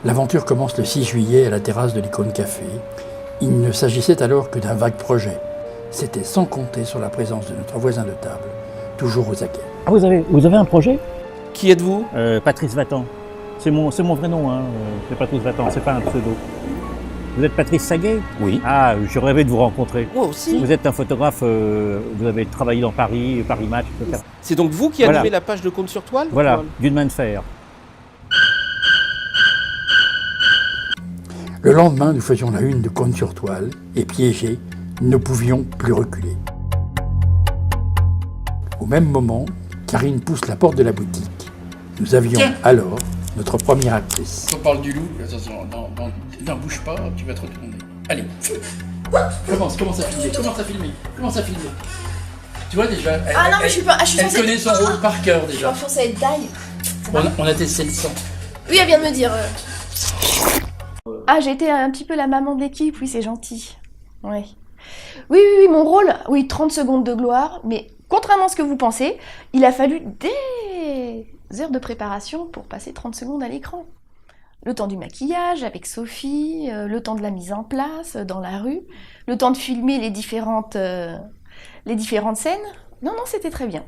L'aventure commence le 6 juillet à la terrasse de l'Icône Café. Il ne s'agissait alors que d'un vague projet. C'était sans compter sur la présence de notre voisin de table, toujours aux aguets. Ah, vous avez un projet? Qui êtes-vous? Patrice Vatan. C'est mon vrai nom, hein. C'est Patrice Vatan, c'est pas un pseudo. Vous êtes Patrice Saguet? Oui. Ah, je rêvais de vous rencontrer. Moi aussi. Vous êtes un photographe, vous avez travaillé dans Paris, Paris Match, etc. C'est donc vous qui Voilà. animez la page de Compte sur Toile? Voilà, d'une main de fer. Le lendemain, nous faisions la une de Compte sur Toile et piégés, nous ne pouvions plus reculer. Au même moment, Karine pousse la porte de la boutique. Nous avions alors notre première actrice. On parle du loup, attention, non, bouge pas, tu vas te retourner. Allez, commence à filmer. Tu vois déjà, je suis pas. Je suis elle censée. connaît son rôle par cœur Je suis déjà. censée être die. On a testé le sang. Oui, elle vient de me dire. Ah, j'ai été un petit peu la maman de l'équipe, oui, c'est gentil. Ouais. Oui, mon rôle, oui, 30 secondes de gloire, mais contrairement à ce que vous pensez, il a fallu des heures de préparation pour passer 30 secondes à l'écran. Le temps du maquillage avec Sophie, le temps de la mise en place dans la rue, le temps de filmer les différentes scènes. Non, c'était très bien.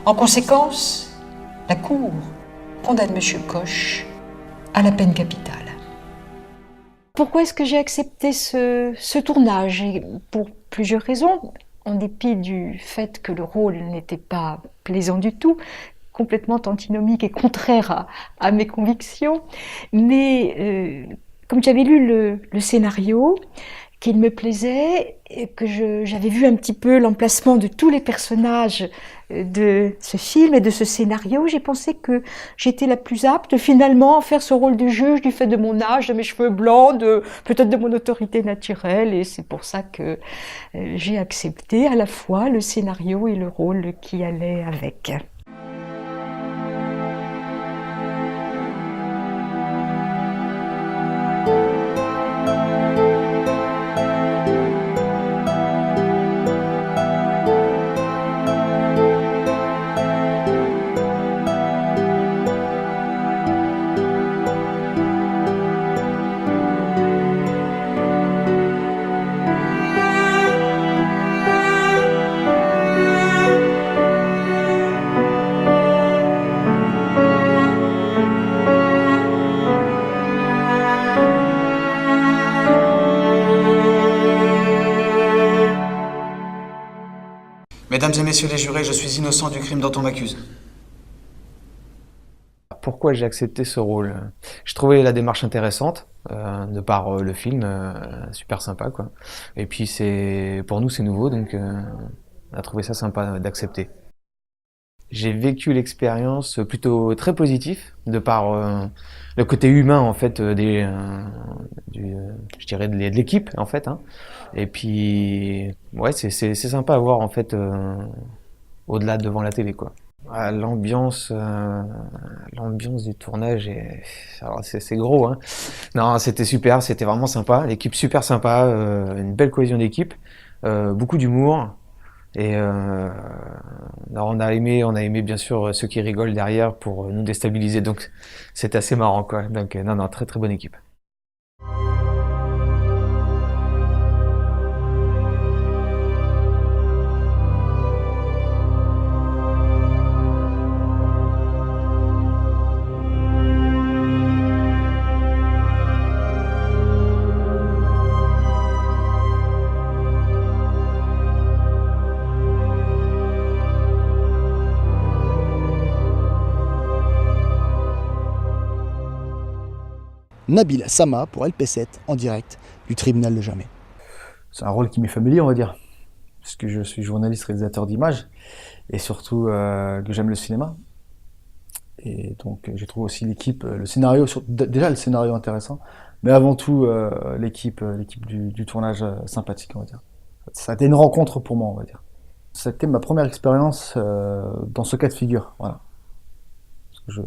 En conséquence, la Cour condamne M. Coche à la peine capitale. Pourquoi est-ce que j'ai accepté ce tournage? Et pour plusieurs raisons, en dépit du fait que le rôle n'était pas plaisant du tout, complètement antinomique et contraire à mes convictions, mais comme j'avais lu le scénario, qu'il me plaisait, et que j'avais vu un petit peu l'emplacement de tous les personnages de ce film et de ce scénario, j'ai pensé que j'étais la plus apte finalement à faire ce rôle de juge du fait de mon âge, de mes cheveux blancs, peut-être de mon autorité naturelle, et c'est pour ça que j'ai accepté à la fois le scénario et le rôle qui allait avec. Mesdames et messieurs les jurés, je suis innocent du crime dont on m'accuse. Pourquoi j'ai accepté ce rôle? Je trouvais la démarche intéressante, de par le film, super sympa quoi. Et puis pour nous c'est nouveau, donc on a trouvé ça sympa d'accepter. J'ai vécu l'expérience plutôt très positif, de par le côté humain en fait je dirais de l'équipe en fait. Hein. Et puis ouais, c'est sympa à voir en fait au-delà devant la télé quoi. L'ambiance du tournage c'est gros hein. Non, c'était super, c'était vraiment sympa, l'équipe super sympa, une belle cohésion d'équipe, beaucoup d'humour. Et on a aimé bien sûr ceux qui rigolent derrière pour nous déstabiliser, donc c'est assez marrant quoi. Donc non, très très bonne équipe. Nabil Sama pour LP7 en direct du tribunal de Jamais. C'est un rôle qui m'est familier, on va dire, puisque je suis journaliste réalisateur d'images et surtout que j'aime le cinéma. Et donc j'ai trouvé aussi l'équipe, le scénario, déjà le scénario intéressant, mais avant tout l'équipe du tournage sympathique, on va dire. Ça a été une rencontre pour moi, on va dire. C'était ma première expérience dans ce cas de figure, voilà. Parce que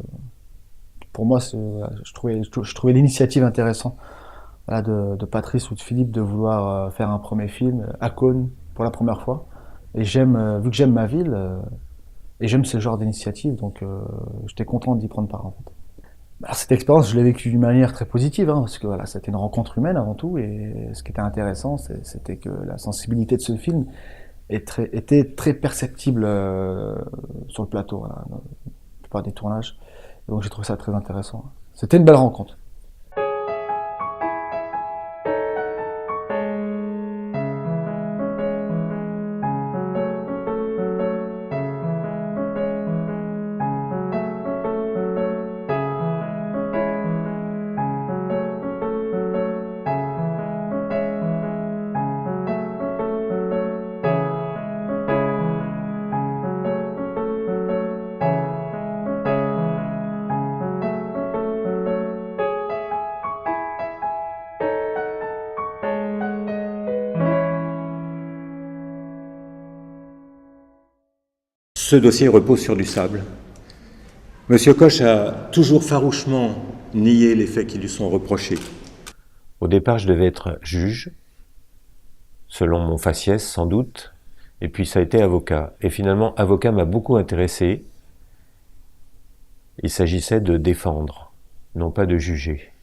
pour moi, je trouvais l'initiative intéressante, voilà, de Patrice ou de Philippe de vouloir faire un premier film à Cône pour la première fois. Et vu que j'aime ma ville, et j'aime ce genre d'initiative, donc j'étais content d'y prendre part en fait. Alors, cette expérience, je l'ai vécue d'une manière très positive, hein, parce que voilà, c'était une rencontre humaine avant tout, et ce qui était intéressant, c'était que la sensibilité de ce film était très perceptible sur le plateau, voilà, la plupart des tournages. Et donc j'ai trouvé ça très intéressant. C'était une belle rencontre. Ce dossier repose sur du sable. Monsieur Coche a toujours farouchement nié les faits qui lui sont reprochés. Au départ, je devais être juge, selon mon faciès sans doute, et puis ça a été avocat. Et finalement, avocat m'a beaucoup intéressé. Il s'agissait de défendre, non pas de juger.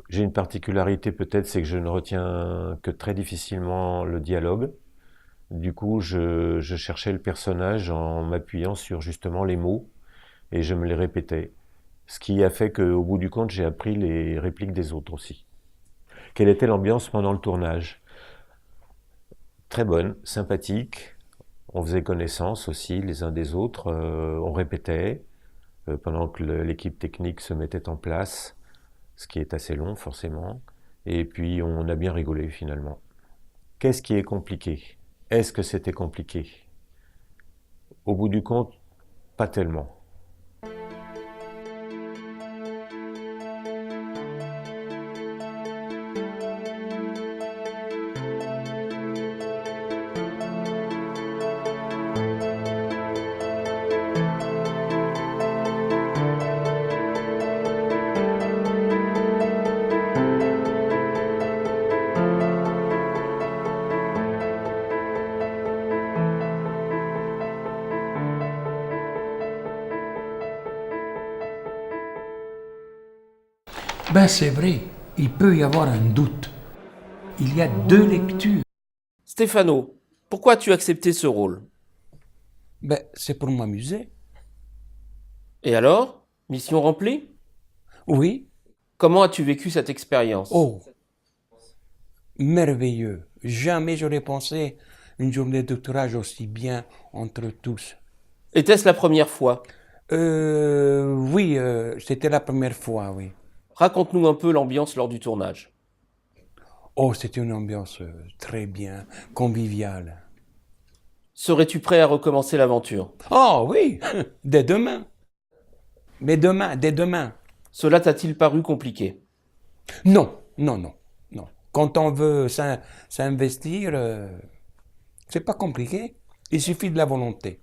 J'ai une particularité peut-être, c'est que je ne retiens que très difficilement le dialogue. Du coup, je cherchais le personnage en m'appuyant sur justement les mots et je me les répétais. Ce qui a fait qu'au bout du compte, j'ai appris les répliques des autres aussi. Quelle était l'ambiance pendant le tournage? Très bonne, sympathique. On faisait connaissance aussi les uns des autres. On répétait pendant que l'équipe technique se mettait en place, ce qui est assez long forcément. Et puis on a bien rigolé finalement. Qu'est-ce qui est compliqué? Est-ce que c'était compliqué? Au bout du compte, pas tellement. Ben c'est vrai, il peut y avoir un doute. Il y a deux lectures. Stéphano, pourquoi as-tu accepté ce rôle? Ben, c'est pour m'amuser. Et alors? Mission remplie? Oui. Comment as-tu vécu cette expérience? Oh, merveilleux. Jamais j'aurais pensé une journée de tournage aussi bien entre tous. Était-ce la première fois? Oui, c'était la première fois, oui. Raconte-nous un peu l'ambiance lors du tournage. Oh, c'était une ambiance très bien, conviviale. Serais-tu prêt à recommencer l'aventure? Oh oui, dès demain. Mais dès demain. Cela t'a-t-il paru compliqué? Non. Quand on veut s'investir, c'est pas compliqué. Il suffit de la volonté.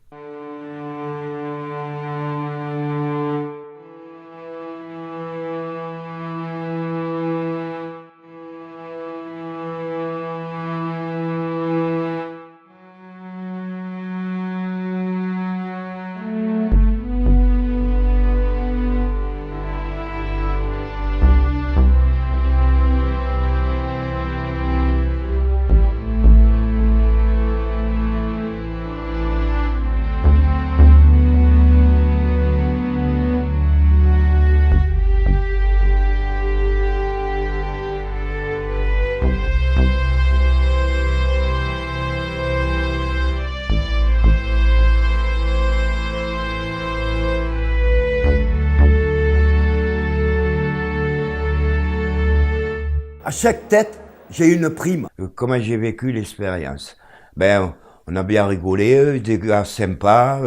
À chaque tête, j'ai une prime. Comment j'ai vécu l'expérience? Ben, on a bien rigolé, des gars sympas,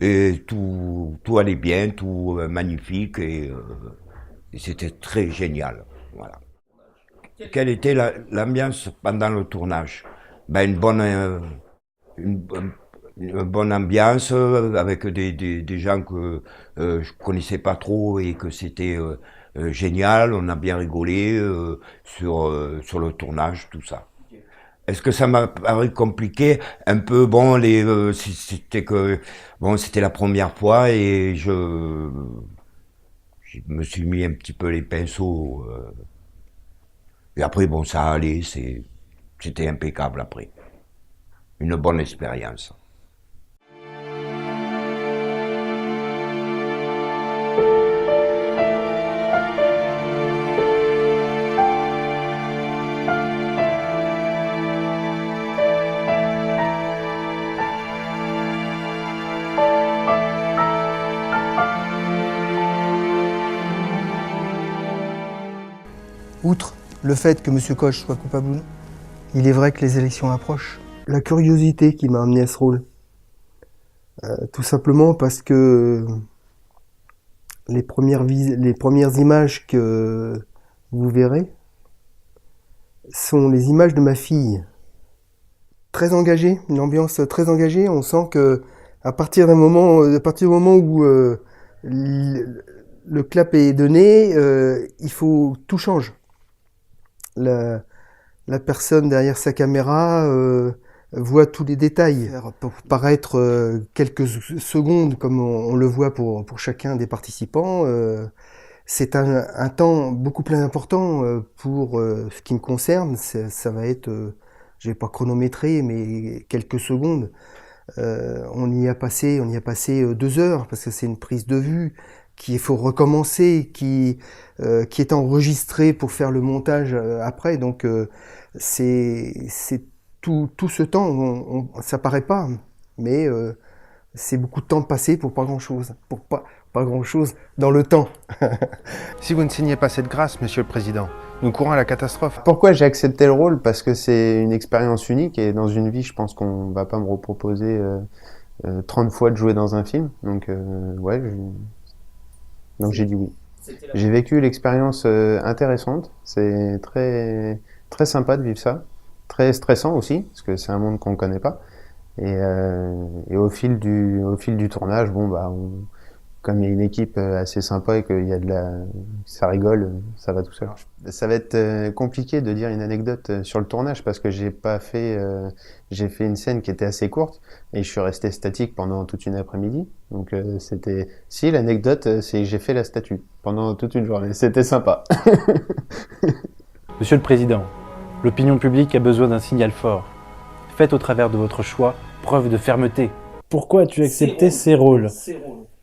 et tout allait bien, tout magnifique, et c'était très génial. Voilà. Quelle était l'ambiance pendant le tournage? Ben, une bonne ambiance avec des gens que je connaissais pas trop et que c'était génial. On a bien rigolé sur le tournage, tout ça. Est-ce que ça m'a paru compliqué? Un peu, bon, c'était la première fois et je me suis mis un petit peu les pinceaux. Et après, bon, ça allait, c'était impeccable après. Une bonne expérience. Outre le fait que M. Coche soit coupable ou non, il est vrai que les élections approchent. La curiosité qui m'a amené à ce rôle. Tout simplement parce que les premières images que vous verrez sont les images de ma fille. Très engagée, une ambiance très engagée. On sent que à partir du moment où le clap est donné, tout change. La personne derrière sa caméra voit tous les détails. Pour paraître quelques secondes, comme on le voit pour chacun des participants, c'est un temps beaucoup plus important pour ce qui me concerne. Ça va être, je vais pas chronométrer, mais quelques secondes. On y a passé 2 heures parce que c'est une prise de vue qu'il faut recommencer, qui est enregistré pour faire le montage après. Donc c'est tout ce temps, ça paraît pas, mais c'est beaucoup de temps passé pour pas grand-chose, pas grand-chose dans le temps. Si vous ne signez pas cette grâce, Monsieur le Président, nous courons à la catastrophe. Pourquoi j'ai accepté le rôle? Parce que c'est une expérience unique et dans une vie, je pense qu'on va pas me reproposer 30 fois de jouer dans un film. Donc ouais, donc j'ai dit oui. J'ai vécu l'expérience intéressante, c'est très, très sympa de vivre ça, très stressant aussi, parce que c'est un monde qu'on ne connaît pas. Et au fil du tournage, bon bah, comme il y a une équipe assez sympa et qu'il y a ça rigole, ça va tout seul. Ça va être compliqué de dire une anecdote sur le tournage parce que j'ai fait une scène qui était assez courte et je suis resté statique pendant toute une après-midi. Donc l'anecdote, c'est que j'ai fait la statue pendant toute une journée. C'était sympa. Monsieur le Président, l'opinion publique a besoin d'un signal fort. Faites au travers de votre choix preuve de fermeté. Pourquoi as-tu accepté ces rôles?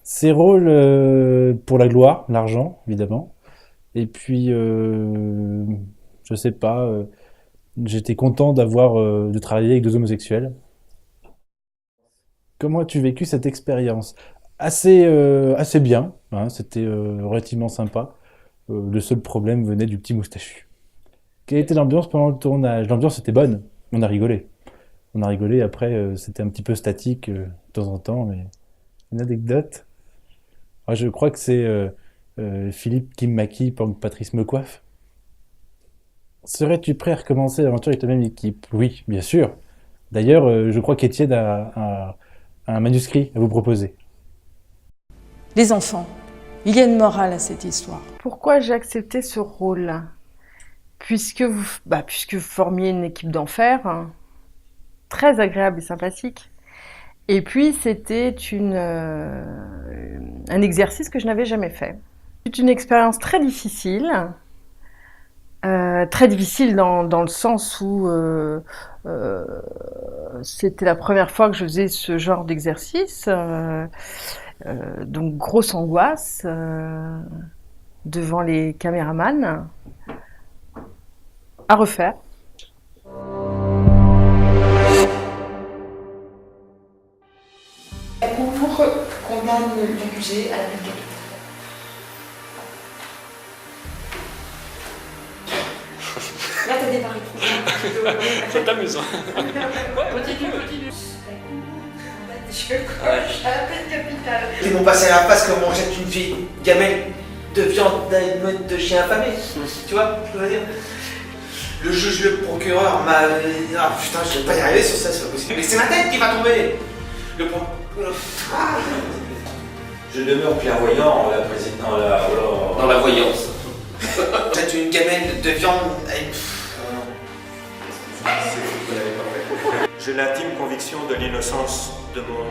Ces rôles pour la gloire, l'argent, évidemment. Et puis, je sais pas, j'étais content de travailler avec 2 homosexuels. Comment as-tu vécu cette expérience? Assez bien, hein, c'était relativement sympa. Le seul problème venait du petit moustachu. Quelle était l'ambiance pendant le tournage? L'ambiance était bonne, on a rigolé. Après c'était un petit peu statique de temps en temps, mais une anecdote. Je crois que c'est Philippe qui me maquille pendant que Patrice me coiffe. Serais-tu prêt à recommencer l'aventure avec la même équipe? Oui, bien sûr. D'ailleurs, je crois qu'Étienne a un manuscrit à vous proposer. Les enfants, il y a une morale à cette histoire. Pourquoi j'ai accepté ce rôle? Puisque vous formiez une équipe d'enfer, hein, très agréable et sympathique. Et puis, c'était un exercice que je n'avais jamais fait. C'est une expérience très difficile dans le sens où c'était la première fois que je faisais ce genre d'exercice. Donc, grosse angoisse devant les caméramans. À refaire. On vous condamne l'accusé à la peine capitale. des paris trop. Ça t'amuse, hein? Continue. Je coche à la peine capitale. Ils m'ont passé à la face comme on jette une vieille gamelle de viande d'un meute de chien affamé. Tu vois, je veux dire. Le juge, le procureur m'a... Ah putain, je vais pas y arriver sur ça, c'est pas possible. Mais c'est ma tête qui va tomber. Je demeure clairvoyant, la présidente, dans la voyance. Jette une gamelle de viande... J'ai l'intime conviction de l'innocence de mon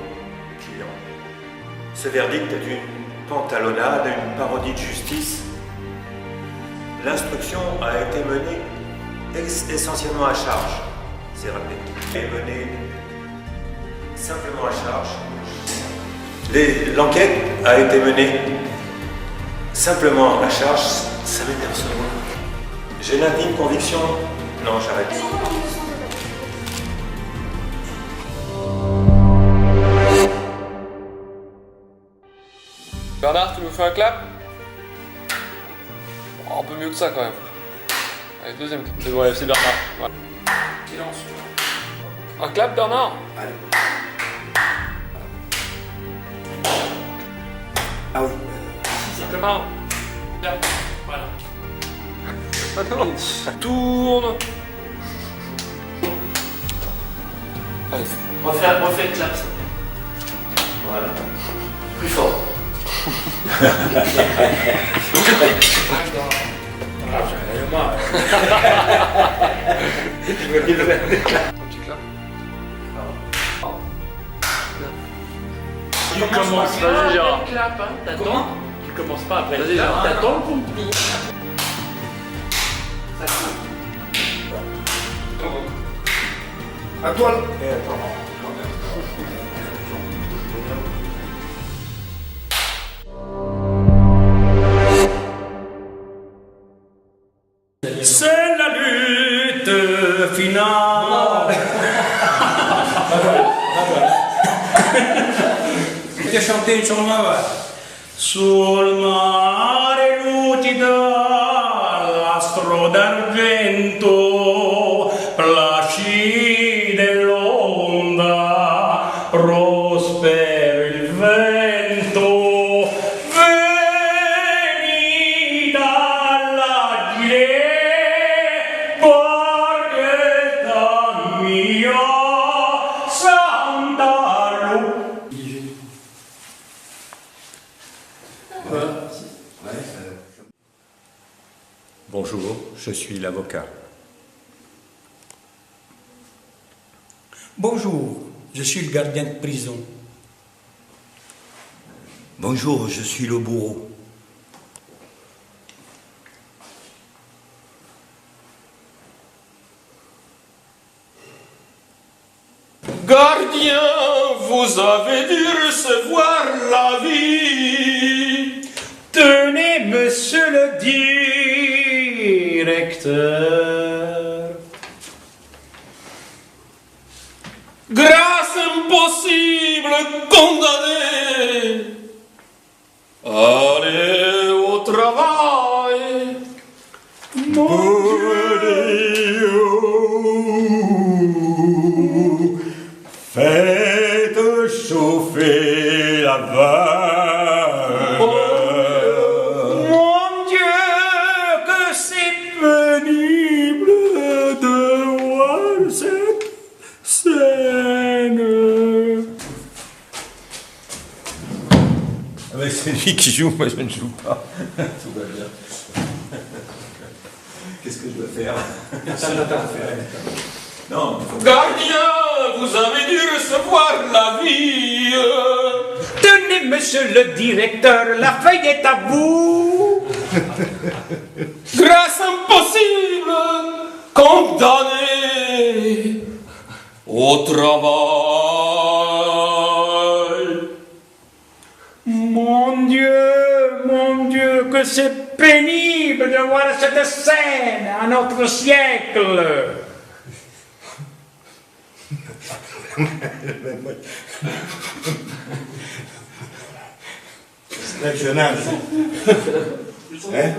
client. Ce verdict est une pantalonnade, une parodie de justice. L'instruction a été menée essentiellement à charge, c'est rappelé. Elle est menée simplement à charge. L'enquête a été menée simplement à charge. Ça m'énerve ce mot. J'ai l'intime conviction... Non, j'arrête. Bernard, tu nous fais un clap? Oh, un peu mieux que ça quand même. Allez, deuxième clap. Ouais, c'est Bernard. Ouais. Silence. Un clap, Bernard? Allez. Ah oui. Simplement. Là. Voilà. Attends. Tourne. Allez. Refais le clap. Voilà. Plus fort. Ah, j'en ai marre. Je veux bien le faire. Un petit clap. Tu commences pas, Vas-y, Gérard. après le clap, hein. T'attends. Tu commences pas après le Vas-y, clap, Gérard. t'attends le pompier. Ça coule. À toi. C'est la lutte finale. Ti chanté une chanson sul mare lucida l'astro d'argento placide l'onda prospero il vento veni dalla gire porta mia Santa Lu. Bonjour, je suis l'avocat. Bonjour, je suis le gardien de prison. Bonjour, je suis le bourreau. Gardien, vous avez dû recevoir la vie. Tenez, monsieur le directeur. Grâce impossible, condamné. Allez au travail. Faites chauffer la vanne. Mon Dieu, que c'est pénible de voir cette scène. Ah bah, c'est lui qui joue, moi je ne joue pas. Tout va bien. Qu'est-ce que je dois faire? Non. Gardien, vous avez dû recevoir la vie. Tenez, monsieur le directeur, la feuille est à vous. Grâce impossible, condamné au travail. Mon Dieu, que c'est pénible de voir cette scène à notre siècle. C'est national. Hein?